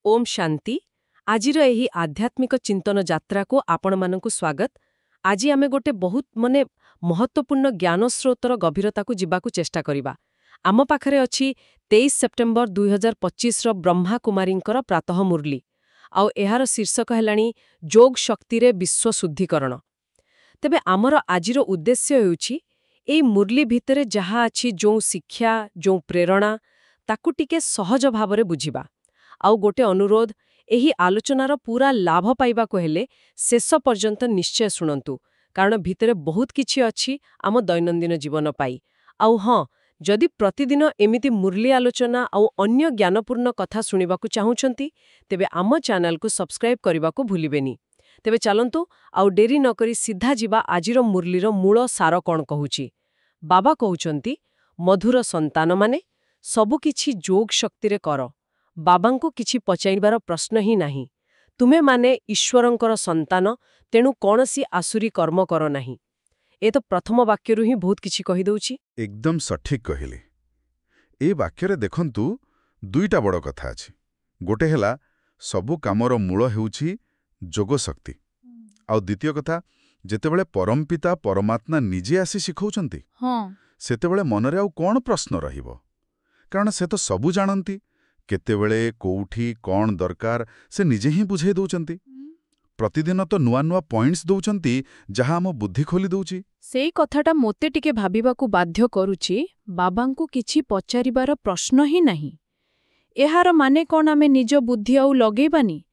ओम शांति आजिर एही आध्यात्मिक चिंतन यात्रा को आपण मानकु स्वागत। आज आमे गोटे बहुत महत्वपूर्ण ज्ञान स्रोतर गभीरता को जिबाकु चेष्टा करिबा। आम पाखरे अछि 23 सेप्टेम्बर 2025 रो ब्रह्मा कुमारींकर प्रातः मुरली आउ एहार शीर्षक हेलानी जोग शक्ति रे विश्व शुद्धिकरण। तेबे आमर आजिर उद्देश्य हेउछि एई मुरली भितरे जहा अछि जो शिक्षा जो प्रेरणा ताकु टिके सहज भावरे बुझिबा। आउ गोटे अनुरोध एही आलोचनार पूरा लाभ पाइबा को हेले शेष पर्यंत निश्चय शुणंतु कारण भितरे बहुत किछि अछि आम दैनंदिन जीवन पाई। आउ हाँ जदि प्रतिदिन एमिति मुरली आलोचना आउ अन्य ज्ञानपूर्ण कथा शुणिबाकु चाहुचंती तेबे आम चैनल को सब्सक्राइब करिबाकु भूलिबेनी। तेबे चलंतु आउ डेरी न करी सीधा जिबा आजिर मुरलीर मूल सार कोन कहूची। बाबा कहउचंती मधुर संतान माने सबु किछि जोग शक्ति रे कर। बाबांको किछि पचाइबार प्रश्न ही नाही। तुमे माने ईश्वरंकर संतान तेणु कौनसी आसुरी कर्म कर नाही। ए तो प्रथम वाक्यरु ही बहुत किछि कहि दउछि। एकदम सठिक कहिले। ए वाक्ୟରେ देखंतु दुईटा बड़ कथा अछि। गोटे हेला सबु कामर मूल हेउछि जोग शक्ति आउ द्वितीय कथा जेतेबेले परमपिता परमात्मा निजे आसी शिखौचंती सेतेबेले मनरे आउ कोन प्रश्न रहिबो कारण से तो सबु जानंती केतेबेले कोउठी कोन दरकार से निजे ही बुझाई दउचंती। प्रतिदिन तो नुआ नुआ पॉइंट्स दउचंती जहा हम बुद्धि खोली दउची। सेई कथाटा मोते टिके भाबिबाकू बाध्य करूची। बाबांकू किछि पचारिबार प्रश्न ही नाही। एहार माने कोन आमे निज बुद्धि आउ लगेबानी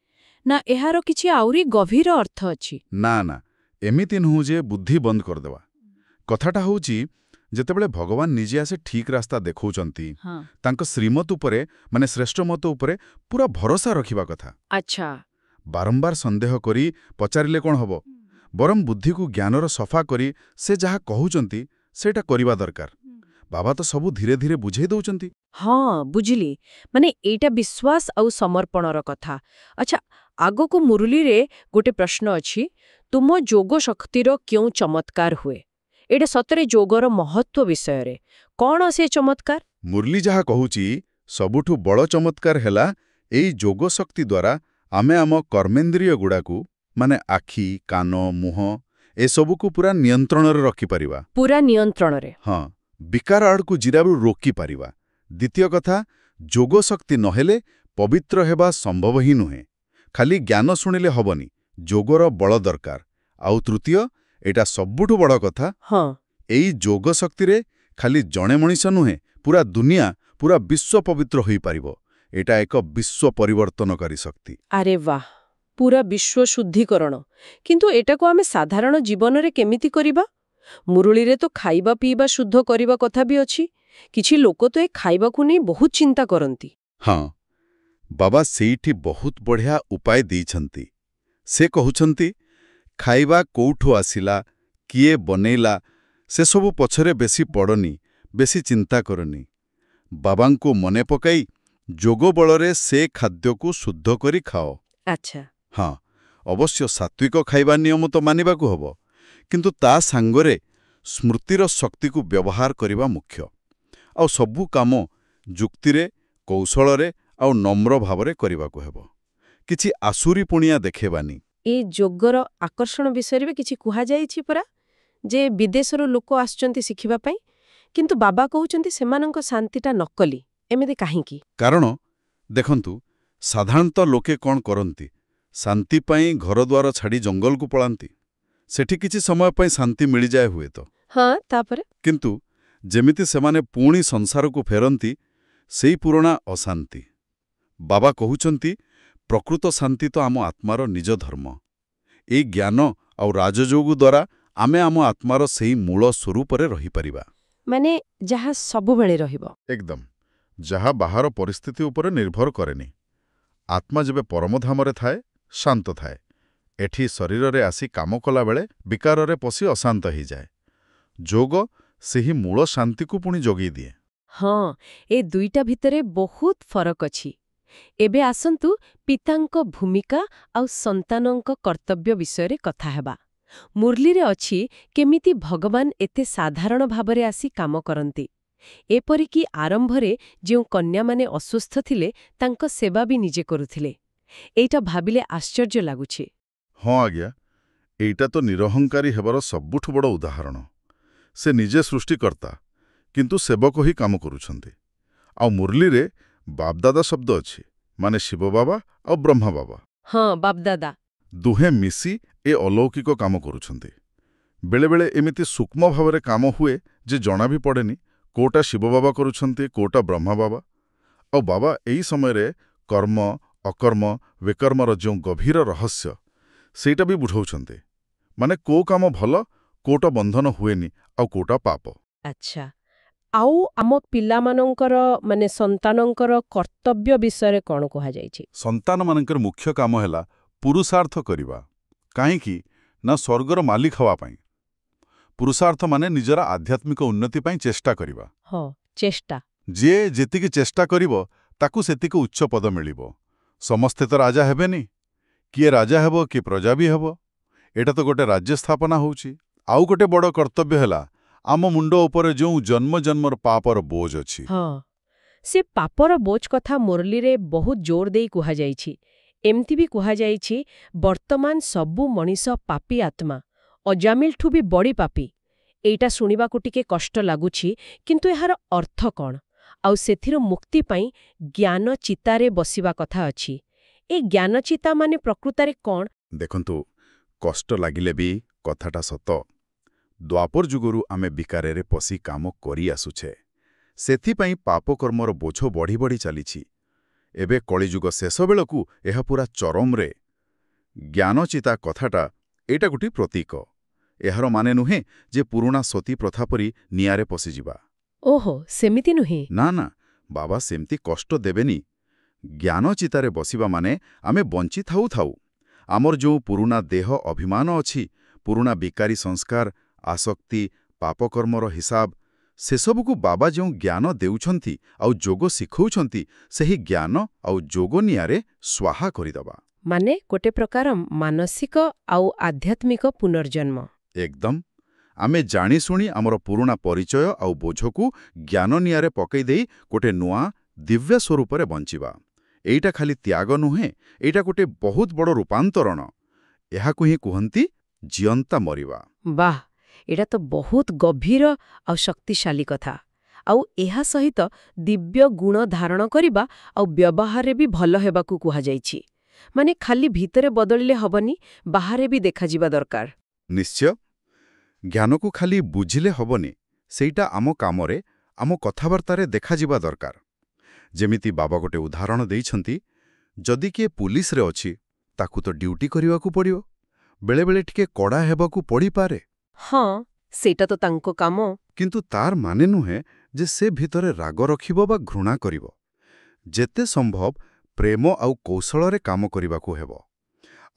ना एहार किछि आउरी गभीर अर्थ अछि। ना ना एमिति नुहु जे बुद्धि बंद कर देवा। कथाटा होउची जेतेबेले भगवान निजे आसे ठीक रास्ता देखौचंती तांको श्रीमत उपरे माने श्रेष्ठ मत उपरे पूरा भरोसा रखिबा कथा। अच्छा बारंबार संदेह करी पचारिले कोन हबो बरम बुद्धि को ज्ञानर सफा करी से जहा कहउचंती सेटा करिबा दरकार। बाबा तो सबु धीरे धीरे बुझाई दउचंती। हाँ बुझिली माने एटा विश्वास आउ समर्पणर कथा। अच्छा आगो को मुरली रे गोटे प्रश्न अछि तुम जोग शक्तिर क्यों चमत्कार हुए। एटा सतरे जोगर महत्व विषय रे कोन से चमत्कार। मुरली जहा कहूची सबुठु बड़ चमत्कार हेला एई जोग शक्ति द्वारा आमे आम कर्मेंद्रिय गुड़ाकू माने आखि कान मुह ए सबुकू पूरा नियंत्रण रे रखि परिबा। पूरा नियंत्रण रे हाँ विकार आड़कू जिराबू रोकी पारिबा। द्वितीय कथा जोग शक्ति नहेले पवित्र हेबा संभव ही नुहे। खाली ज्ञान शुणिले हबनी जोगर बल दरकार। आउ तृतीय एटा सबुठु बड़ कथा हाँ एई जोग शक्ति रे खाली जणे मनीष नुहे पूरा दुनिया पूरा विश्व पवित्र होई पारिबो। एटा एक विश्व परिवर्तनकारी शक्ति। अरे वाह पूरा विश्व शुद्धिकरण। किंतु एटा को आमे साधारण जीवन रे केमिति करिबा। मुरली रे तो खाइबा पीबा शुद्ध करिबा कथा भी अछि। किछि लोक तो ए खाइबा को नै बहुत चिंता करंती। हाँ बाबा सेठी बहुत बढ़िया उपाय देइछंती। से कहउछंती खाइबा कोउठो आसिला किए बनेला से सबु पछरे बेसी पड़नी बेसी चिंता करनी। बाबांको मने पकाई जोग बलरे से खाद्य को शुद्ध करी खाओ। अच्छा हाँ अवश्य सात्विक खाइबा नियम तो मानिबाकू हबो किंतु ता सांगरे स्मृतिर शक्ति को व्यवहार करिबा मुख्य। आउ सबु काम जुक्तिरे कौशलरे आउ नम्र भावरे करिबाकू हेबो। किछि आसुरी पुणिया देखेबानी। ए जोगर आकर्षण विषय रे किछि कुहा जाईछि परा जे विदेशर लोक आछंती शिखिबा पई किंतु बाबा कहउचंती सेमानंक शांतिटा नकली एमिति काहेकि। कारण देखंतु साधारणतः लोके कोन करंती शांति पाई घर द्वार छाड़ी जंगल को पळांती। सेठी किछि समय पाई शांति मिली जाय हुए तो हाँ तापरे किंतु जेमिति सेमाने पूणी संसार को फेरंती सेई पुराणा अशांति। बाबा कहउचंती प्रकृत शांति तो आम आत्मार निज धर्म। ए ज्ञान आउ राजयोग द्वारा आमे आम आत्मार सेई मूल स्वरूप रे रही परिबा। माने जहा सबु बेले रहिबो एकदम जहा बाहर परिस्थिति ऊपर निर्भर करेनी। आत्मा जेबे परमधाम रे थाए शांत थाए। एठी शरीर रे आसी काम कला बेले विकार रे पसी अशांत ही जाए। जोग सेही मूल शांति को पुणी जोगी दिए। हाँ ए दुईटा भितरे बहुत फरक अछि। एबे आसंतु पितांक भूमिका आउ संतानंक कर्तव्य विषय रे कथा हेबा। मुरली रे अछि केमिति भगवान एते साधारण भाबरे आसी काम करंती। ଏପରିକି ଆରମ୍ଭରେ ଯେଉଁ କନ୍ୟାମାନେ ଅସୁସ୍ଥ ଥିଲେ ତାଙ୍କ ସେବା ବି ନିଜେ କରୁଥିଲେ। ଏଇଟା ଭାବିଲେ ଆଶ୍ଚର୍ଯ୍ୟ ଲାଗୁଛି। ହଁ ଆଜ୍ଞା, ଏଇଟା ତ ନିରହଙ୍କାରୀ ହେବାର ସବୁଠୁ ବଡ଼ ଉଦାହରଣ। ସେ ନିଜେ ସୃଷ୍ଟିକର୍ତ୍ତା, କିନ୍ତୁ ସେବକ ହିଁ କାମ କରୁଛନ୍ତି। ଆଉ ମୁରଲୀରେ ବାପଦାଦା ଶବ୍ଦ ଅଛି, ମାନେ ଶିବ ବାବା ଆଉ ବ୍ରହ୍ମା ବାବା। ହଁ, ବାପଦାଦା। ଦୁହେଁ ମିଶି ଏ ଅଲୌକିକ କାମ କରୁଛନ୍ତି। ବେଳେବେଳେ ଏମିତି ସୂକ୍ଷ୍ମ ଭାବରେ କାମ ହୁଏ ଯେ ଜଣା ବି ପଡ଼େନି କୋଉଟା ଶିବ ବାବା କରୁଛନ୍ତି, କୋଉଟା ବ୍ରହ୍ମା ବାବା। ଆଉ ବାବା ଏଇ ସମୟରେ କର୍ମ, ଅକର୍ମ, ବିକର୍ମର ଯେଉଁ ଗଭୀର ରହସ୍ୟ, ସେଇଟା ବି ବୁଝାଉଛନ୍ତି। ମାନେ କୋଉ କାମ ଭଲ, କୋଉଟା ବନ୍ଧନ ହୁଏନି, ଆଉ କୋଉଟା ପାପ। ଆଚ୍ଛା, ଆଉ ଆମ ପିଲାମାନଙ୍କର ସନ୍ତାନଙ୍କର କର୍ତ୍ତବ୍ୟ ବିଷୟରେ କ'ଣ କୁହାଯାଇଛି? ସନ୍ତାନମାନଙ୍କର ମୁଖ୍ୟ କାମ ହେଲା ପୁରୁଷାର୍ଥ କରିବା। କାହିଁକି ନା ସ୍ୱର୍ଗର ମାଲିକ ହେବା ପାଇଁ। ପୁରୁଷାର୍ଥ ମାନେ ନିଜର ଆଧ୍ୟାତ୍ମିକ ଉନ୍ନତି ପାଇଁ ଚେଷ୍ଟା କରିବା। ହଁ, ଚେଷ୍ଟା। ଯିଏ ଯେତିକି ଚେଷ୍ଟା କରିବ ତାକୁ ସେତିକି ଉଚ୍ଚ ପଦ ମିଳିବ। ସମସ୍ତେ ତ ରାଜା ହେବେନି। କିଏ ରାଜା ହେବ, କିଏ ପ୍ରଜା ବି ହେବ। ଏଇଟା ତ ଗୋଟେ ରାଜ୍ୟ ସ୍ଥାପନା ହେଉଛି। ଆଉ ଗୋଟେ ବଡ଼ କର୍ତ୍ତବ୍ୟ ହେଲା ଆମ ମୁଣ୍ଡ ଉପରେ ଯେଉଁ ଜନ୍ମ ଜନ୍ମର ପାପର ବୋଝ ଅଛି। ହଁ, ସେ ପାପର ବୋଝ କଥା ମୁରଲୀରେ ବହୁତ ଜୋର ଦେଇ କୁହାଯାଇଛି। ଏମିତି ବି କୁହାଯାଇଛି, ବର୍ତ୍ତମାନ ସବୁ ମଣିଷ ପାପୀ ଆତ୍ମା, ଅଜାମିଲଠୁ ବି ବଡ଼ି ପାପୀ। ଏଇଟା ଶୁଣିବାକୁ ଟିକେ କଷ୍ଟ ଲାଗୁଛି, କିନ୍ତୁ ଏହାର ଅର୍ଥ କ'ଣ? ଆଉ ସେଥିରୁ ମୁକ୍ତି ପାଇଁ ଜ୍ଞାନ ଚିତାରେ ବସିବା କଥା ଅଛି। ଏ ଜ୍ଞାନଚିତା ମାନେ ପ୍ରକୃତରେ କ'ଣ? ଦେଖନ୍ତୁ, କଷ୍ଟ ଲାଗିଲେ ବି କଥାଟା ସତ। ଦ୍ୱାପର ଯୁଗରୁ ଆମେ ବିକାରରେ ପଶି କାମ କରି ଆସୁଛେ। ସେଥିପାଇଁ ପାପକର୍ମର ବୋଝ ବଢ଼ି ବଢ଼ି ଚାଲିଛି। ଏବେ କଳିଯୁଗ ଶେଷ ବେଳକୁ ଏହା ପୁରା ଚରମରେ। ଜ୍ଞାନଚିତା କଥାଟା ଏଇଟା ଗୋଟିଏ ପ୍ରତୀକ। ଏହାର ମାନେ ନୁହେଁ ଯେ ପୁରୁଣା ସତୀ ପ୍ରଥା ପରି ନିଆଁରେ ପଶିଯିବା। ଓହୋ, ସେମିତି ନୁହେଁ। ନା ନା, ବାବା ସେମିତି କଷ୍ଟ ଦେବେନି। ଜ୍ଞାନଚିତାରେ ବସିବା ମାନେ ଆମେ ବଞ୍ଚି ଥାଉ ଥାଉ ଆମର ଯେଉଁ ପୁରୁଣା ଦେହ ଅଭିମାନ ଅଛି, ପୁରୁଣା ବିକାରୀ ସଂସ୍କାର, ଆସକ୍ତି, ପାପକର୍ମର ହିସାବ, ସେସବୁକୁ ବାବା ଯେଉଁ ଜ୍ଞାନ ଦେଉଛନ୍ତି ଆଉ ଯୋଗ ଶିଖଉଛନ୍ତି, ସେହି ଜ୍ଞାନ ଆଉ ଯୋଗ ନିଆଁରେ ସ୍ୱାହା କରିଦେବା। ମାନେ ଗୋଟେ ପ୍ରକାର ମାନସିକ ଆଉ ଆଧ୍ୟାତ୍ମିକ ପୁନର୍ଜନ୍ମ। ଏକଦମ। ଆମେ ଜାଣିଶୁଣି ଆମର ପୁରୁଣା ପରିଚୟ ଆଉ ବୋଝକୁ ଜ୍ଞାନ ନିଆଁରେ ପକାଇ ଦେଇ ଗୋଟେ ନୂଆ ଦିବ୍ୟ ସ୍ୱରୂପରେ ବଞ୍ଚିବା। ଏଇଟା ଖାଲି ତ୍ୟାଗ ନୁହେଁ, ଏଇଟା ଗୋଟେ ବହୁତ ବଡ଼ ରୂପାନ୍ତରଣ। ଏହାକୁ ହିଁ କୁହନ୍ତି ଜିଅନ୍ତା ମରିବା। ବାଃ, ଏଇଟା ତ ବହୁତ ଗଭୀର ଆଉ ଶକ୍ତିଶାଳୀ କଥା। ଆଉ ଏହା ସହିତ ଦିବ୍ୟ ଗୁଣ ଧାରଣ କରିବା ଆଉ ବ୍ୟବହାରରେ ବି ଭଲ ହେବାକୁ କୁହାଯାଇଛି। ମାନେ ଖାଲି ଭିତରେ ବଦଳିଲେ ହବନି, ବାହାରେ ବି ଦେଖାଯିବା ଦରକାର। ନିଶ୍ଚୟ। ଜ୍ଞାନକୁ ଖାଲି ବୁଝିଲେ ହବନି, ସେଇଟା ଆମ କାମରେ, ଆମ କଥାବାର୍ତ୍ତାରେ ଦେଖାଯିବା ଦରକାର। ଯେମିତି ବାବା ଗୋଟେ ଉଦାହରଣ ଦେଇଛନ୍ତି, ଯଦି କିଏ ପୁଲିସରେ ଅଛି, ତାକୁ ତ ଡ୍ୟୁଟି କରିବାକୁ ପଡ଼ିବ। ବେଳେବେଳେ ଟିକେ କଡ଼ା ହେବାକୁ ପଡ଼ିପାରେ। ହଁ, ସେଇଟା ତ ତାଙ୍କ କାମ। କିନ୍ତୁ ତାର ମାନେ ନୁହେଁ ଯେ ସେ ଭିତରେ ରାଗ ରଖିବ ବା ଘୃଣା କରିବ। ଯେତେ ସମ୍ଭବ ପ୍ରେମ ଆଉ କୌଶଳରେ କାମ କରିବାକୁ ହେବ।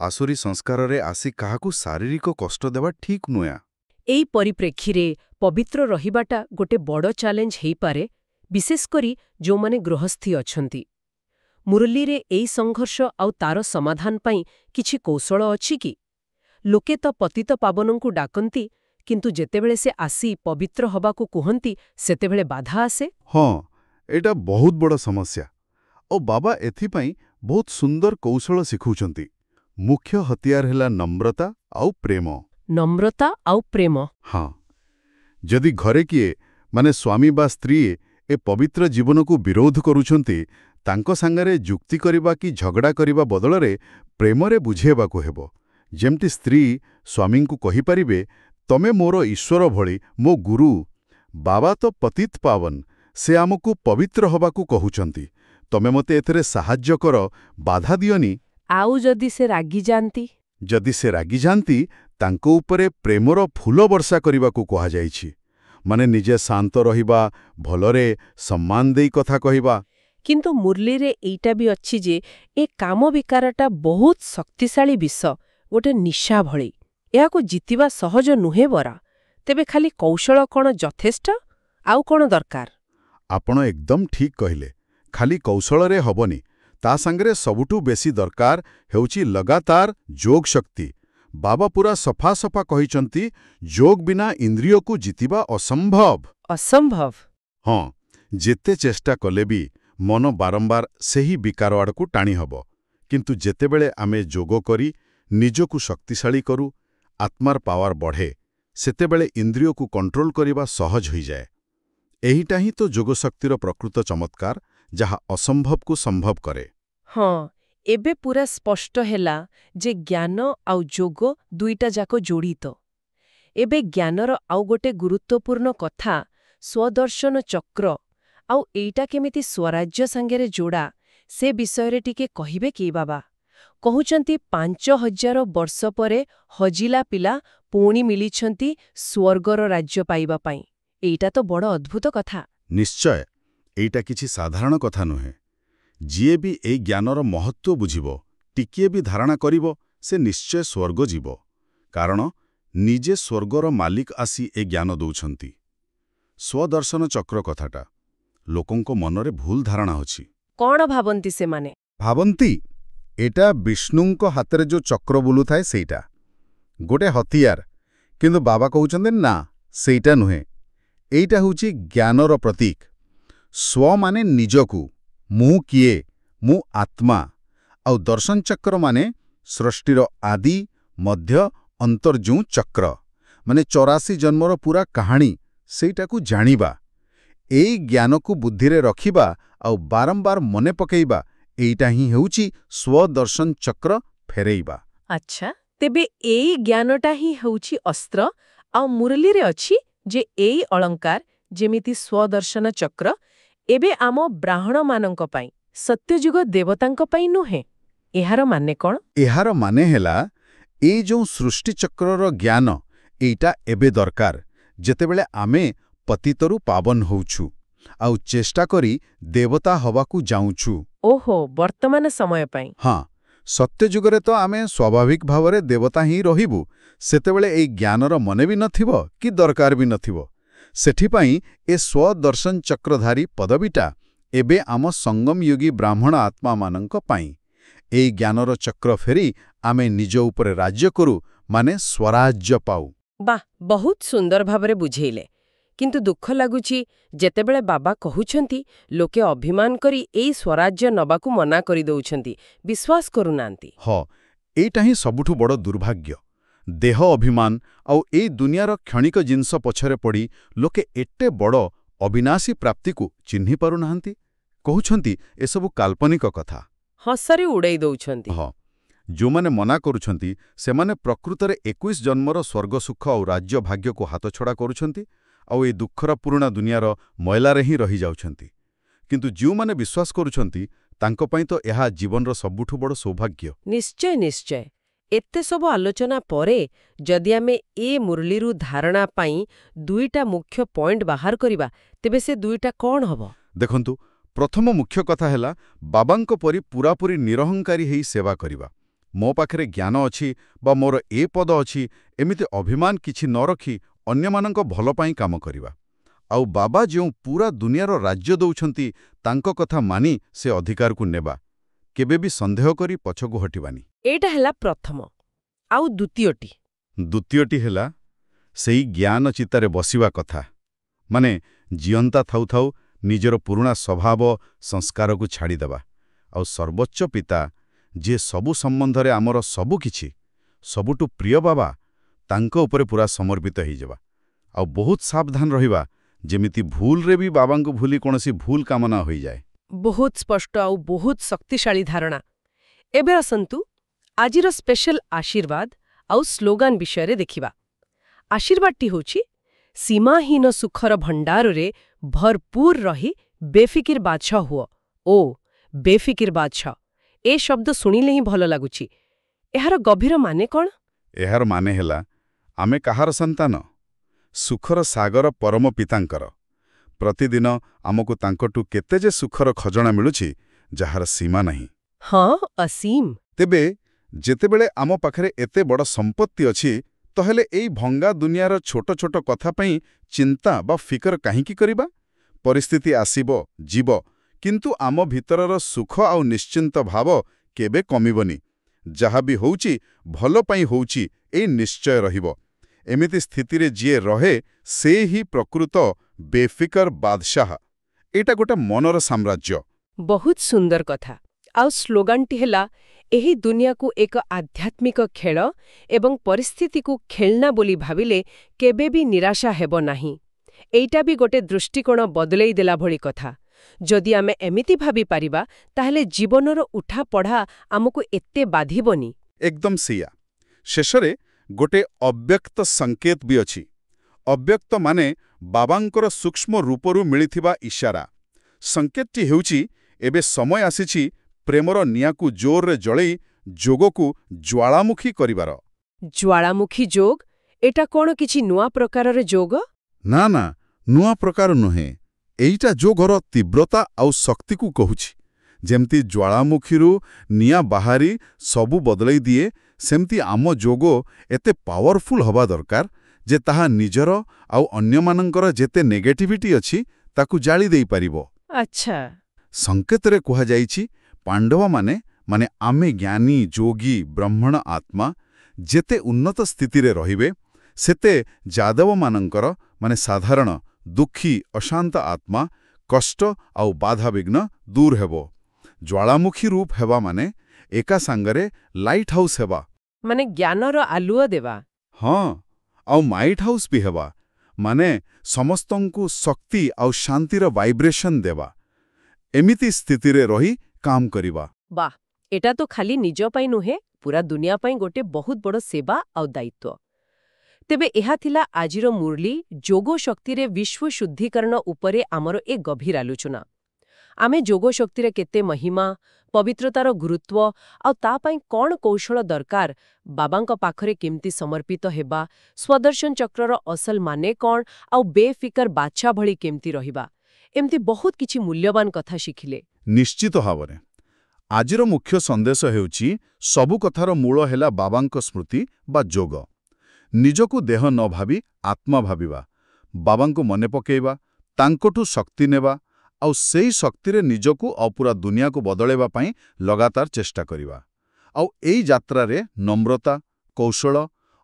ଆସୁରୀ ସଂସ୍କାରରେ ଆସି କାହାକୁ ଶାରୀରିକ କଷ୍ଟ ଦେବା ଠିକ୍ ନୁହେଁ। ଏଇ ପରିପ୍ରେକ୍ଷୀରେ ପବିତ୍ର ରହିବାଟା ଗୋଟେ ବଡ଼ ଚ୍ୟାଲେଞ୍ଜ ହେଇପାରେ, ବିଶେଷ କରି ଯେଉଁମାନେ ଗୃହସ୍ଥୀ ଅଛନ୍ତି। ମୁରଲୀରେ ଏଇ ସଂଘର୍ଷ ଆଉ ତାର ସମାଧାନ ପାଇଁ କିଛି କୌଶଳ ଅଛି କି? ଲୋକେ ତ ପତିତ ପାବନଙ୍କୁ ଡାକନ୍ତି, କିନ୍ତୁ ଯେତେବେଳେ ସେ ଆସି ପବିତ୍ର ହବାକୁ କୁହନ୍ତି, ସେତେବେଳେ ବାଧା ଆସେ। ହଁ, ଏଇଟା ବହୁତ ବଡ଼ ସମସ୍ୟା। ଓ ବାବା ଏଥିପାଇଁ ବହୁତ ସୁନ୍ଦର କୌଶଳ ଶିଖଉଛନ୍ତି। ମୁଖ୍ୟ ହତିଆର ହେଲା ନମ୍ରତା ଆଉ ପ୍ରେମ। ନମ୍ରତା ଆଉ ପ୍ରେମ। ହଁ, ଯଦି ଘରେ କିଏ, ମାନେ ସ୍ୱାମୀ ବା ସ୍ତ୍ରୀ, ଏ ପବିତ୍ର ଜୀବନକୁ ବିରୋଧ କରୁଛନ୍ତି, ତାଙ୍କ ସାଙ୍ଗରେ ଯୁକ୍ତି କରିବା କି ଝଗଡ଼ା କରିବା ବଦଳରେ ପ୍ରେମରେ ବୁଝେଇବାକୁ ହେବ। ଯେମିତି ସ୍ତ୍ରୀ ସ୍ୱାମୀଙ୍କୁ କହିପାରିବେ, ତମେ ମୋର ଈଶ୍ୱର ଭଳି, ମୋ ଗୁରୁ। ବାବା ତ ପତିତ ପାବନ, ସେ ଆମକୁ ପବିତ୍ର ହବାକୁ କହୁଛନ୍ତି। ତମେ ମୋତେ ଏଥିରେ ସାହାଯ୍ୟ କର, ବାଧା ଦିଅନି। ଆଉ ଯଦି ସେ ରାଗିଯାଆନ୍ତି? ଯଦି ସେ ରାଗିଯାଆନ୍ତି, ତାଙ୍କ ଉପରେ ପ୍ରେମର ଫୁଲ ବର୍ଷା କରିବାକୁ କୁହାଯାଇଛି। ମାନେ ନିଜେ ଶାନ୍ତ ରହିବା, ଭଲରେ ସମ୍ମାନ ଦେଇ କଥା କହିବା। କିନ୍ତୁ ମୁରଲୀରେ ଏଇଟା ବି ଅଛି ଯେ ଏ କାମ ବିକାରଟା ବହୁତ ଶକ୍ତିଶାଳୀ ବିଷ, ଗୋଟେ ନିଶା ଭଳି। ଏହାକୁ ଜିତିବା ସହଜ ନୁହେଁ ବରା। ତେବେ ଖାଲି କୌଶଳ କ'ଣ ଯଥେଷ୍ଟ? ଆଉ କ'ଣ ଦରକାର? ଆପଣ ଏକଦମ ଠିକ୍ କହିଲେ। ଖାଲି କୌଶଳରେ ହବନି। ତା ସାଙ୍ଗରେ ସବୁଠୁ ବେଶୀ ଦରକାର ହେଉଛି ଲଗାତାର ଯୋଗ ଶକ୍ତି। ବାବା ପୁରା ସଫା ସଫା କହିଛନ୍ତି, ଯୋଗ ବିନା ଇନ୍ଦ୍ରିୟକୁ ଜିତିବା ଅସମ୍ଭବ। ଅସମ୍ଭବ? ହଁ, ଯେତେ ଚେଷ୍ଟା କଲେ ବି ମନ ବାରମ୍ବାର ସେହି ବିକାର ଆଡ଼କୁ ଟାଣି ହେବ। କିନ୍ତୁ ଯେତେବେଳେ ଆମେ ଯୋଗ କରି ନିଜକୁ ଶକ୍ତିଶାଳୀ କରୁ, ଆତ୍ମାର ପାୱାର ବଢ଼େ, ସେତେବେଳେ ଇନ୍ଦ୍ରିୟକୁ କଣ୍ଟ୍ରୋଲ କରିବା ସହଜ ହୋଇଯାଏ। ଏହିଟା ହିଁ ତ ଯୋଗଶକ୍ତିର ପ୍ରକୃତ ଚମତ୍କାର, ଯାହା ଅସମ୍ଭବକୁ ସମ୍ଭବ କରେ। ହଁ, ଏବେ ପୁରା ସ୍ପଷ୍ଟ ହେଲା ଯେ ଜ୍ଞାନ ଆଉ ଯୋଗ ଦୁଇଟା ଯାକ ଯୋଡ଼ିତ। ଏବେ ଜ୍ଞାନର ଆଉ ଗୋଟେ ଗୁରୁତ୍ୱପୂର୍ଣ୍ଣ କଥା ସ୍ୱଦର୍ଶନ ଚକ୍ର, ଆଉ ଏଇଟା କେମିତି ସ୍ୱରାଜ୍ୟ ସାଙ୍ଗରେ ଯୋଡ଼ା, ସେ ବିଷୟରେ ଟିକେ କହିବେ କି ବାବା? କହୁଛନ୍ତି 5000 ବର୍ଷ ପରେ ହଜିଲା ପିଲା ପୁଣି ମିଳିଛନ୍ତି ସ୍ୱର୍ଗର ରାଜ୍ୟ ପାଇବା ପାଇଁ। ଏଇଟା ତ ବଡ଼ ଅଦ୍ଭୁତ କଥା। ନିଶ୍ଚୟ, ଏଇଟା କିଛି ସାଧାରଣ କଥା ନୁହେଁ। ଯିଏ ବି ଏଇ ଜ୍ଞାନର ମହତ୍ତ୍ୱ ବୁଝିବ, ଟିକିଏ ବି ଧାରଣା କରିବ, ସେ ନିଶ୍ଚୟ ସ୍ୱର୍ଗ ଯିବ। କାରଣ ନିଜେ ସ୍ୱର୍ଗର ମାଲିକ ଆସି ଏ ଜ୍ଞାନ ଦଉଛନ୍ତି। ସ୍ୱଦର୍ଶନ ଚକ୍ର କଥାଟା ଲୋକଙ୍କ ମନରେ ଭୁଲ ଧାରଣା ଅଛି। କ'ଣ ଭାବନ୍ତି ସେମାନେ? ଭାବନ୍ତି ଏଟା ବିଷ୍ଣୁଙ୍କ ହାତରେ ଯୋଉ ଚକ୍ର ବୁଲୁଥାଏ ସେଇଟା ଗୋଟେ ହତିଆର। କିନ୍ତୁ ବାବା କହୁଛନ୍ତି ନା, ସେଇଟା ନୁହେଁ। ଏଇଟା ହେଉଛି ଜ୍ଞାନର ପ୍ରତୀକ। ସ୍ୱ ମାନେ ନିଜକୁ, ମୁଁ କିଏ, ମୁଁ ଆତ୍ମା। ଆଉ ଦର୍ଶନ ଚକ୍ର ମାନେ ସୃଷ୍ଟିର ଆଦି, ମଧ୍ୟ, ଅନ୍ତର ଯେଉଁ ଚକ୍ର, ମାନେ 84 ଜନ୍ମର ପୁରା କାହାଣୀ, ସେଇଟାକୁ ଜାଣିବା। ଏଇ ଜ୍ଞାନକୁ ବୁଦ୍ଧିରେ ରଖିବା ଆଉ ବାରମ୍ବାର ମନେ ପକାଇବା, ଏଇଟା ହିଁ ହେଉଛି ସ୍ୱଦର୍ଶନ ଚକ୍ର ଫେରେଇବା। ଆଚ୍ଛା, ତେବେ ଏଇ ଜ୍ଞାନଟା ହିଁ ହେଉଛି ଅସ୍ତ୍ର, ଆଉ ମୁରଲୀରେ ଅଛି ଯେ ଏଇ ଅଳଙ୍କାର, ଯେମିତି ସ୍ୱଦର୍ଶନ ଚକ୍ର, ଏବେ ଆମ ବ୍ରାହ୍ମଣମାନଙ୍କ ପାଇଁ, ସତ୍ୟଯୁଗ ଦେବତାଙ୍କ ପାଇଁ ନୁହେଁ। ଏହାର ମାନେ କ'ଣ? ଏହାର ମାନେ ହେଲା, ଏଇ ଯେଉଁ ସୃଷ୍ଟିଚକ୍ରର ଜ୍ଞାନ, ଏଇଟା ଏବେ ଦରକାର, ଯେତେବେଳେ ଆମେ ପତିତରୁ ପାବନ ହଉଛୁ ଆଉ ଚେଷ୍ଟା କରି ଦେବତା ହବାକୁ ଯାଉଛୁ। ଓହୋ, ବର୍ତ୍ତମାନ ସମୟ ପାଇଁ। ହଁ, ସତ୍ୟଯୁଗରେ ତ ଆମେ ସ୍ୱାଭାବିକ ଭାବରେ ଦେବତା ହିଁ ରହିବୁ। ସେତେବେଳେ ଏଇ ଜ୍ଞାନର ମନେ ବି ନଥିବ କି ଦରକାର ବି ନଥିବ। ସେଥିପାଇଁ ଏ ସ୍ୱଦର୍ଶନ ଚକ୍ରଧାରୀ ପଦବୀଟା ଏବେ ଆମ ସଙ୍ଗମଯୋଗୀ ବ୍ରାହ୍ମଣ ଆତ୍ମାମାନଙ୍କ ପାଇଁ। ଏଇ ଜ୍ଞାନର ଚକ୍ର ଫେରି ଆମେ ନିଜ ଉପରେ ରାଜ୍ୟ କରୁ, ମାନେ ସ୍ୱରାଜ୍ୟ ପାଉ। ବାଃ, ବହୁତ ସୁନ୍ଦର ଭାବରେ ବୁଝେଇଲେ। କିନ୍ତୁ ଦୁଃଖ ଲାଗୁଛି, ଯେତେବେଳେ ବାବା କହୁଛନ୍ତି, ଲୋକେ ଅଭିମାନ କରି ଏଇ ସ୍ୱରାଜ୍ୟ ନବାକୁ ମନା କରିଦେଉଛନ୍ତି, ବିଶ୍ୱାସ କରୁନାହାନ୍ତି। ହଁ, ଏଇଟା ହିଁ ସବୁଠୁ ବଡ଼ ଦୁର୍ଭାଗ୍ୟ। ଦେହ ଅଭିମାନ ଆଉ ଏଇ ଦୁନିଆର କ୍ଷଣିକ ଜିନିଷ ପଛରେ ପଡ଼ି ଲୋକେ ଏତେ ବଡ଼ ଅବିନାଶୀ ପ୍ରାପ୍ତିକୁ ଚିହ୍ନି ପାରୁନାହାନ୍ତି। କହୁଛନ୍ତି ଏସବୁ କାଳ୍ପନିକ କଥା। ହସରେ ଉଡ଼େଇ ଦଉଛନ୍ତି। ହଁ, ଯେଉଁମାନେ ମନା କରୁଛନ୍ତି ସେମାନେ ପ୍ରକୃତରେ 21 ଜନ୍ମର ସ୍ୱର୍ଗସୁଖ ଆଉ ରାଜ୍ୟ ଭାଗ୍ୟକୁ ହାତଛଡ଼ା କରୁଛନ୍ତି, ଆଉ ଏଇ ଦୁଃଖର ପୁରୁଣା ଦୁନିଆର ମଇଳାରେ ହିଁ ରହିଯାଉଛନ୍ତି। କିନ୍ତୁ ଯେଉଁମାନେ ବିଶ୍ୱାସ କରୁଛନ୍ତି, ତାଙ୍କ ପାଇଁ ତ ଏହା ଜୀବନର ସବୁଠୁ ବଡ଼ ସୌଭାଗ୍ୟ। ନିଶ୍ଚୟ ନିଶ୍ଚୟ। ଏତେ ସବୁ ଆଲୋଚନା ପରେ ଯଦି ଆମେ ଏ ମୁରଲୀରୁ ଧାରଣା ପାଇଁ ଦୁଇଟା ମୁଖ୍ୟ ପଏଣ୍ଟ ବାହାର କରିବା, ତେବେ ସେ ଦୁଇଟା କ'ଣ ହବ? ଦେଖନ୍ତୁ, ପ୍ରଥମ ମୁଖ୍ୟ କଥା ହେଲା ବାବାଙ୍କ ପରି ପୂରାପୂରି ନିରହଙ୍କାରୀ ହେଇ ସେବା କରିବା। ମୋ ପାଖରେ ଜ୍ଞାନ ଅଛି ବା ମୋର ଏ ପଦ ଅଛି, ଏମିତି ଅଭିମାନ କିଛି ନ ରଖି ଅନ୍ୟମାନଙ୍କ ଭଲ ପାଇଁ କାମ କରିବା। ଆଉ ବାବା ଯେଉଁ ପୁରା ଦୁନିଆର ରାଜ୍ୟ ଦଉଛନ୍ତି, ତାଙ୍କ କଥା ମାନି ସେ ଅଧିକାରକୁ ନେବା। କେବେ ବି ସନ୍ଦେହ କରି ପଛକୁ ହଟିବାନି। ଏଇଟା ହେଲା ପ୍ରଥମ। ଆଉ ଦ୍ୱିତୀୟଟି? ଦ୍ୱିତୀୟଟି ହେଲା ସେଇ ଜ୍ଞାନ ଚିତାରେ ବସିବା କଥା। ମାନେ ଜିଅନ୍ତା ଥାଉ ଥାଉ ନିଜର ପୁରୁଣା ସ୍ୱଭାବ ସଂସ୍କାରକୁ ଛାଡ଼ିଦେବା। ଆଉ ସର୍ବୋଚ୍ଚ ପିତା, ଯିଏ ସବୁ ସମ୍ବନ୍ଧରେ ଆମର ସବୁ କିଛି, ସବୁଠୁ ପ୍ରିୟ ବାବା, ତାଙ୍କ ଉପରେ ପୁରା ସମର୍ପିତ ହେଇଯିବା। ଆଉ ବହୁତ ସାବଧାନ ରହିବା, ଯେମିତି ଭୁଲରେ ବି ବାବାଙ୍କୁ ଭୁଲି କୌଣସି ଭୁଲ କାମ ନ ହୋଇଯାଏ। ବହୁତ ସ୍ପଷ୍ଟ ଆଉ ବହୁତ ଶକ୍ତିଶାଳୀ ଧାରଣା। ଏବେ ଆସନ୍ତୁ ଆଜିର ସ୍ପେଶାଲ ଆଶୀର୍ବାଦ ଆଉ ସ୍ଲୋଗାନ ବିଷୟରେ ଦେଖିବା। ଆଶୀର୍ବାଦଟି ହେଉଛି, ସୀମାହୀନ ସୁଖର ଭଣ୍ଡାରରେ ଭରପୁର ରହି ବେଫିକିର ବାଦଶାହ ହୁଅ। ଓ ବେଫିକିର ବାଦଶାହ, ଏ ଶବ୍ଦ ଶୁଣିଲେ ହିଁ ଭଲ ଲାଗୁଛି। ଏହାର ଗଭୀର ମାନେ କ'ଣ? ଏହାର ମାନେ ହେଲା, ଆମେ କାହାର ସନ୍ତାନ? ସୁଖର ସାଗର ପରମ ପିତାଙ୍କର। ପ୍ରତିଦିନ ଆମକୁ ତାଙ୍କଠୁ କେତେ ଯେ ସୁଖର ଖଜଣା ମିଳୁଛି, ଯାହାର ସୀମା ନାହିଁ। ହଁ, ଅସୀମ। ତେବେ ଯେତେବେଳେ ଆମ ପାଖରେ ଏତେ ବଡ଼ ସମ୍ପତ୍ତି ଅଛି, ତାହେଲେ ଏଇ ଭଙ୍ଗା ଦୁନିଆର ଛୋଟ ଛୋଟ କଥା ପାଇଁ ଚିନ୍ତା ବା ଫିକର କାହିଁକି କରିବା? ପରିସ୍ଥିତି ଆସିବ, ଯିବ, କିନ୍ତୁ ଆମ ଭିତରର ସୁଖ ଆଉ ନିଶ୍ଚିନ୍ତ ଭାବ କେବେ କମିବନି। ଯାହା ବି ହେଉଛି ଭଲ ପାଇଁ ହେଉଛି, ଏଇ ନିଶ୍ଚୟ ରହିବ। ଏମିତି ସ୍ଥିତିରେ ଯିଏ ରହେ, ସେ ହିଁ ପ୍ରକୃତ ବେଫିକର ବାଦଶାହ ଏଇଟା ଗୋଟେ ମନର ସାମ୍ରାଜ୍ୟ। ବହୁତ ସୁନ୍ଦର କଥା। ଆଉ ସ୍ଲୋଗାନଟି ହେଲା ଏହି ଦୁନିଆକୁ ଏକ ଆଧ୍ୟାତ୍ମିକ ଖେଳ ଏବଂ ପରିସ୍ଥିତିକୁ ଖେଳନା ବୋଲି ଭାବିଲେ କେବେ ବି ନିରାଶା ହେବ ନାହିଁ। ଏଇଟା ବି ଗୋଟେ ଦୃଷ୍ଟିକୋଣ ବଦଳେଇ ଦେଲା ଭଳି କଥା। ଯଦି ଆମେ ଏମିତି ଭାବିପାରିବା ତାହେଲେ ଜୀବନର ଉଠାପଢ଼ା ଆମକୁ ଏତେ ବାଧିବନି। ଏକଦମ ସେଇଆ। ଶେଷରେ ଗୋଟେ ଅବ୍ୟକ୍ତ ସଂକେତ ବି ଅଛି। ଅବ୍ୟକ୍ତ ମାନେ ବାବାଙ୍କର ସୂକ୍ଷ୍ମ ରୂପରୁ ମିଳିଥିବା ଇଶାରା। ସଂକେତଟି ହେଉଛି ଏବେ ସମୟ ଆସିଛି ପ୍ରେମର ନିଆଁକୁ ଜୋରରେ ଜଳେଇ ଯୋଗକୁ ଜ୍ୱାଳାମୁଖୀ କରିବାର। ଜ୍ୱାଳାମୁଖୀ ଯୋଗ? ଏଟା କ'ଣ କିଛି ନୂଆ ପ୍ରକାରର ଯୋଗ? ନା ନା, ନୂଆ ପ୍ରକାର ନୁହେଁ। ଏଇଟା ଯୋଗର ତୀବ୍ରତା ଆଉ ଶକ୍ତିକୁ କହୁଛି। ଯେମିତି ଜ୍ୱାଳାମୁଖୀରୁ ନିଆଁ ବାହାରି ସବୁ ବଦଳେଇ ଦିଏ, ସେମିତି ଆମ ଯୋଗ ଏତେ ପାୱାରଫୁଲ୍ ହବା ଦରକାର ଯେ ତାହା ନିଜର ଆଉ ଅନ୍ୟମାନଙ୍କର ଯେତେ ନେଗେଟିଭିଟି ଅଛି ତାକୁ ଜାଳି ଦେଇପାରିବ। ଆଚ୍ଛା। ସଂକେତରେ କୁହାଯାଇଛି ପାଣ୍ଡବମାନେ ମାନେ ଆମେ ଜ୍ଞାନୀ ଯୋଗୀ ବ୍ରାହ୍ମଣ ଆତ୍ମା ଯେତେ ଉନ୍ନତ ସ୍ଥିତିରେ ରହିବେ ସେତେ ଯାଦବମାନଙ୍କର ମାନେ ସାଧାରଣ ଦୁଃଖୀ ଅଶାନ୍ତ ଆତ୍ମା କଷ୍ଟ ଆଉ ବାଧାବିଘ୍ନ ଦୂର ହେବ। ଜ୍ୱାଳାମୁଖୀ ରୂପ ହେବା ମାନେ ଏକା ସାଙ୍ଗରେ ଲାଇଟ୍ ହାଉସ୍ ହେବା। ମାନେ ଜ୍ଞାନର ଆଲୁଅ ଦେବା। ହଁ, ଆଉ ମାଇଟ୍ ହାଉସ୍ ବି ହେବା ମାନେ ସମସ୍ତଙ୍କୁ ଶକ୍ତି ଆଉ ଶାନ୍ତିର ଭାଇବ୍ରେସନ୍ ଦେବା। ଏମିତି ସ୍ଥିତିରେ ରହି କାମ କରିବା। ବାଃ, ଏଟା ତ ଖାଲି ନିଜ ପାଇଁ ନୁହେଁ, ପୁରା ଦୁନିଆ ପାଇଁ ଗୋଟେ ବହୁତ ବଡ଼ ସେବା ଆଉ ଦାୟିତ୍ୱ। ତେବେ ଏହା ଥିଲା ଆଜିର ମୁରଲୀ ଯୋଗ ଶକ୍ତିରେ ବିଶ୍ୱ ଶୁଦ୍ଧିକରଣ ଉପରେ ଆମର ଏ ଗଭୀର ଆଲୋଚନା। ଆମେ ଯୋଗ ଶକ୍ତିର କେତେ ମହିମା, ପବିତ୍ରତାର ଗୁରୁତ୍ୱ ଆଉ ତା ପାଇଁ କ'ଣ କୌଶଳ ଦରକାର, ବାବାଙ୍କ ପାଖରେ କେମିତି ସମର୍ପିତ ହେବା, ସ୍ୱଦର୍ଶନ ଚକ୍ରର ଅସଲ ମାନେ କ'ଣ ଆଉ ବେଫିକର ବାଚ୍ଚା ଭଳି କେମିତି ରହିବା, ଏମିତି ବହୁତ କିଛି ମୂଲ୍ୟବାନ କଥା ଶିଖିଲେ। ନିଶ୍ଚିତ ଭାବରେ। ଆଜିର ମୁଖ୍ୟ ସନ୍ଦେଶ ହେଉଛି ସବୁ କଥାର ମୂଳ ହେଲା ବାବାଙ୍କ ସ୍ମୃତି ବା ଯୋଗ। ନିଜକୁ ଦେହ ନ ଭାବି ଆତ୍ମା ଭାବିବା, ବାବାଙ୍କୁ ମନେ ପକାଇବା, ତାଙ୍କଠୁ ଶକ୍ତି ନେବା ଆଉ ସେଇ ଶକ୍ତିରେ ନିଜକୁ ଆଉ ପୁରା ଦୁନିଆକୁ ବଦଳାଇବା ପାଇଁ ଲଗାତାର ଚେଷ୍ଟା କରିବା। ଆଉ ଏଇ ଯାତ୍ରାରେ ନମ୍ରତା, କୌଶଳ,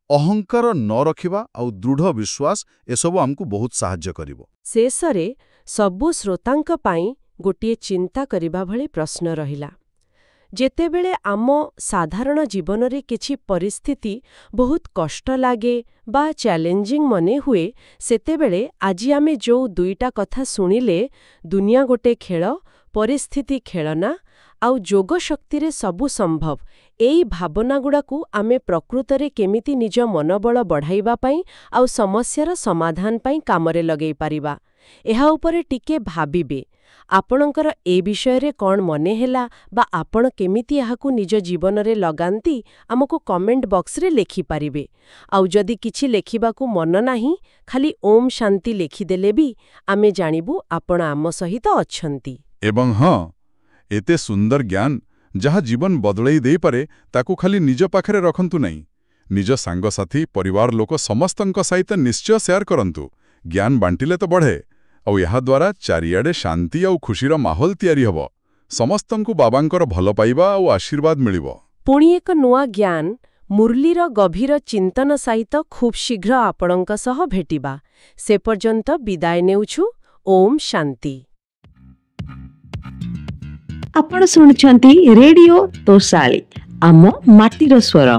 ଅହଙ୍କାର ନ ରଖିବା ଆଉ ଦୃଢ଼ ବିଶ୍ୱାସ ଏସବୁ ଆମକୁ ବହୁତ ସାହାଯ୍ୟ କରିବ। ଶେଷରେ ସବୁ ଶ୍ରୋତାଙ୍କ ପାଇଁ ଗୋଟିଏ ଚିନ୍ତା କରିବା ଭଳି ପ୍ରଶ୍ନ ରହିଲା। ଯେତେବେଳେ ଆମ ସାଧାରଣ ଜୀବନରେ କିଛି ପରିସ୍ଥିତି ବହୁତ କଷ୍ଟ ଲାଗେ ବା ଚ୍ୟାଲେଞ୍ଜିଂ ମନେ ହୁଏ, ସେତେବେଳେ ଆଜି ଆମେ ଯୋଉ ଦୁଇଟା କଥା ଶୁଣିଲେ, ଦୁନିଆ ଗୋଟେ ଖେଳ, ପରିସ୍ଥିତି ଖେଳନା ଆଉ ଯୋଗ ଶକ୍ତିରେ ସବୁ ସମ୍ଭବ, ଏଇ ଭାବନାଗୁଡ଼ାକୁ ଆମେ ପ୍ରକୃତରେ କେମିତି ନିଜ ମନୋବଳ ବଢ଼ାଇବା ପାଇଁ ଆଉ ସମସ୍ୟାର ସମାଧାନ ପାଇଁ କାମରେ ଲଗେଇ ପାରିବା, ଏହା ଉପରେ ଟିକେ ଭାବିବେ। ଆପଣଙ୍କର ଏ ବିଷୟରେ କ'ଣ ମନେ ହେଲା ବା ଆପଣ କେମିତି ଏହାକୁ ନିଜ ଜୀବନରେ ଲଗାନ୍ତି, ଆମକୁ କମେଣ୍ଟ ବକ୍ସରେ ଲେଖିପାରିବେ। ଆଉ ଯଦି କିଛି ଲେଖିବାକୁ ମନ ନାହିଁ, ଖାଲି ଓମ୍ ଶାନ୍ତି ଲେଖିଦେଲେ ବି ଆମେ ଜାଣିବୁ ଆପଣ ଆମ ସହିତ ଅଛନ୍ତି। ଏବଂ ହଁ, ଏତେ ସୁନ୍ଦର ଜ୍ଞାନ ଯାହା ଜୀବନ ବଦଳେଇ ଦେଇପାରେ ତାକୁ ଖାଲି ନିଜ ପାଖରେ ରଖନ୍ତୁ ନାହିଁ। ନିଜ ସାଙ୍ଗସାଥୀ, ପରିବାର ଲୋକ ସମସ୍ତଙ୍କ ସହିତ ନିଶ୍ଚୟ ସେୟାର କରନ୍ତୁ। ଜ୍ଞାନ ବାଣ୍ଟିଲେ ତ ବଢ଼େ। ଆଉ ଏହାଦ୍ୱାରା ଚାରିଆଡ଼େ ଶାନ୍ତି ଆଉ ଖୁସିର ମାହୋଲ ତିଆରି ହେବ। ସମସ୍ତଙ୍କୁ ବାବାଙ୍କର ଭଲ ପାଇବା ଆଉ ଆଶୀର୍ବାଦ ମିଳିବ। ପୁଣି ଏକ ନୂଆ ଜ୍ଞାନ, ମୁରଲୀର ଗଭୀର ଚିନ୍ତନ ସହିତ ଖୁବ୍ ଶୀଘ୍ର ଆପଣଙ୍କ ସହ ଭେଟିବା। ସେ ପର୍ଯ୍ୟନ୍ତ ବିଦାୟ ନେଉଛୁ। ଓମ୍ ଶାନ୍ତି। ଆପଣ ଶୁଣୁଛନ୍ତି ରେଡିଓ ତୋଷାଳୀ, ଆମ ମାଟିର ସ୍ୱର।